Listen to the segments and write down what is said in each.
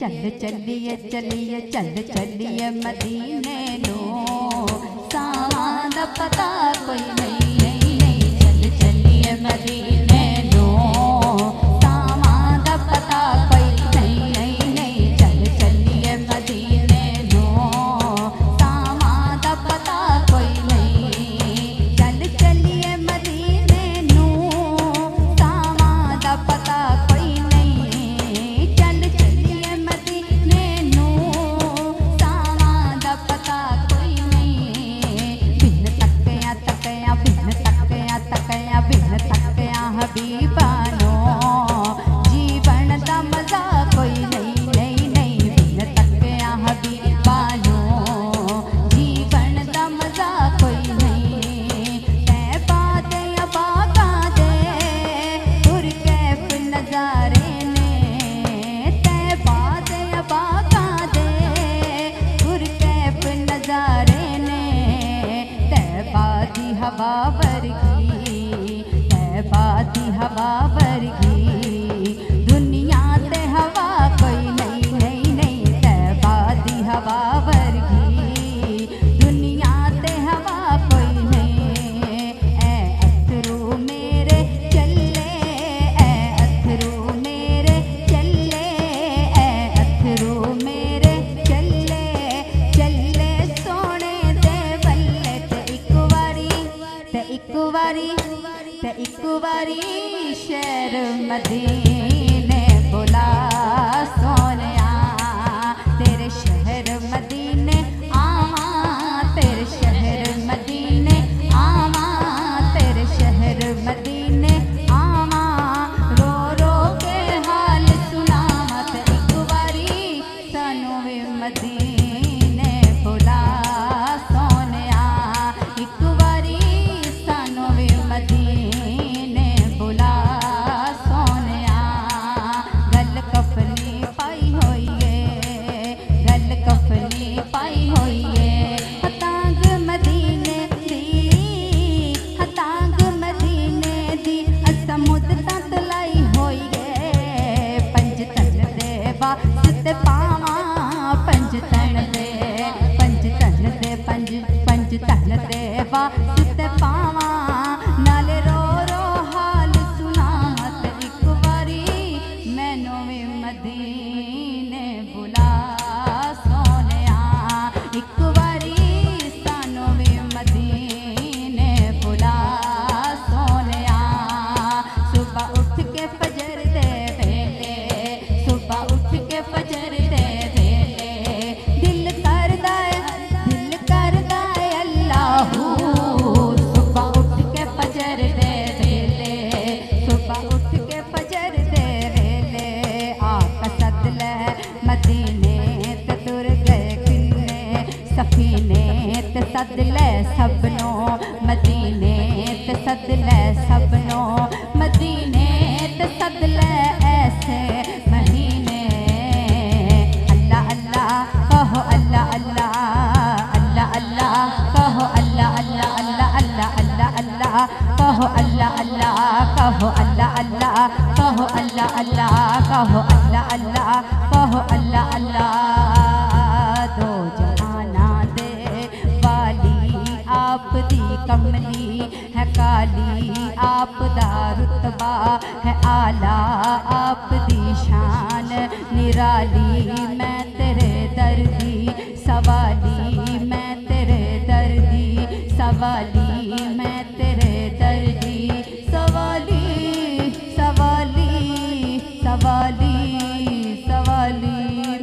चल चलिए चलिए चल चलिए मदीने नो सामान दा पता कोई नहीं नहीं नहीं चल चलिए मदीने नो सामान दा पता कोई नहीं नहीं नहीं चल चलिए मदीने नो सामान दा पता कोई नहीं चल चलिए मदीने नो सामान दा पता कोई नहीं चल चलिए मदीने नो सामान दा पता कोई नहीं बिन तकिया तकिया बिन तकिया तकिया बिन तकिया हबीबानो जीवन दा मजा कोई नहीं नहीं नहीं बिन तकिया हबीबानो जीवन दा मजा कोई नहीं तैबा दे अबाका दे तुर कैफ नजारे ने तैबा दे अबाका दे तुर कैफ नजारे ने तैबा दी हवा वर्गी तैबा दी हवा वर्गी दुनिया ते हवा कोई नहीं नहीं नहीं तैबा दी हवा वर्गी दुनिया ते हवा कोई नहीं ऐ अथरू मेरे चले ऐ अथरू मेरे चले ऐ अथरू मेरे चले चले सोने दे बल्ले ते एक बारी शहर मदीने बुला सोनिया तेरे शहर मदीने आवा तेरे शहर मदीने आवा तेरे शहर मदीने आवा रो रो के हाल सुनावा ते एक बारी सानू वे मदीने बुला सोनिया एक बारी सानू वे मदीने बुला सोनिया गल कफनी पाई होइए गल कफनी पाई होइए हतांग मदीने दी असा मुद्दतां तलाई होइए पंज तन दे वास्ते पावा पंज तन दे पंज तन दे वास्ते पावा नाले रो रो हाल सुना ते एक बारी मैनू भी मदीने बुला सोनिया एक बारी सानू भी मदीने बुला सोनिया सुबह उठ के फजर दे वेले सुबह उठ के फजर दे वेले दिल करदा है अल्लाहू सुबह उठ के फजर दे वेले सुबह उठ के फजर दे वेले आका सद ले मदीने ते तुर गए किन्ने सफीने ते सद ले सबनो मदीने ते सद ले सबनो मदीने ते सद ले ऐसे महीने अल्लाह अल्लाह कहो अल्लाह अल्लाह अल्लाह अल्लाह कहो अल्लाह अल्लाह अल्लाह अल्लाह अल्लाह अल्लाह कहो अल्लाह अल्लाह कहो अल्लाह अल्लाह कहो अल्लाह अल्लाह कहो अल्लाह अल्लाह कहो अल्लाह अल्लाह दो जहाना दे वाली आप दी कमली है काली आप दा रुतबा है आला आप दी शान निराली मैं तेरे दर्दी सवाली मैं तेरे दर्दी सवाली मैं तेरे दर्दी सवाली सवाली सवाली सवाली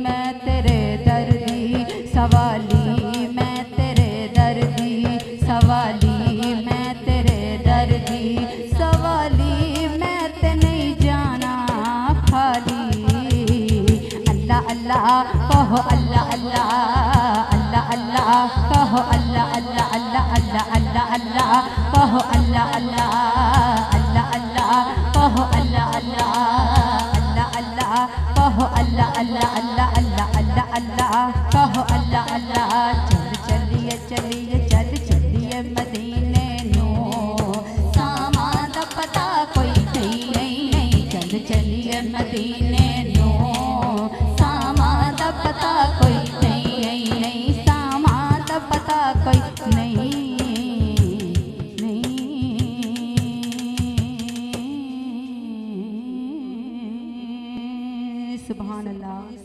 मैं तेरे दर्दी सवाली मैं तेरे दर्दी सवाली मैं तेरे दर्दी सवाली मैं ते नहीं जाना खाली अल्लाह अल्लाह कहो अल्लाह अल्लाह अल्लाह अल्लाह कहो अल्लाह अल्लाह अल्लाह अल्लाह अल्लाह अल्लाह कहो अल्लाह अल्लाह अल्लाह अल्लाह कहो अल्लाह अल्लाह अल्लाह अल्लाह कहो अल्लाह अल्लाह अल्लाह अल्लाह अल्लाह अल्लाह कहो अल्लाह अल्लाह चल चलिए चलिए चल चलिए मदीने नो सामान दा पता कोई नहीं नहीं नहीं चल चलिए मदीने नो सामान कोई नहीं नहीं। सुभान अल्लाह।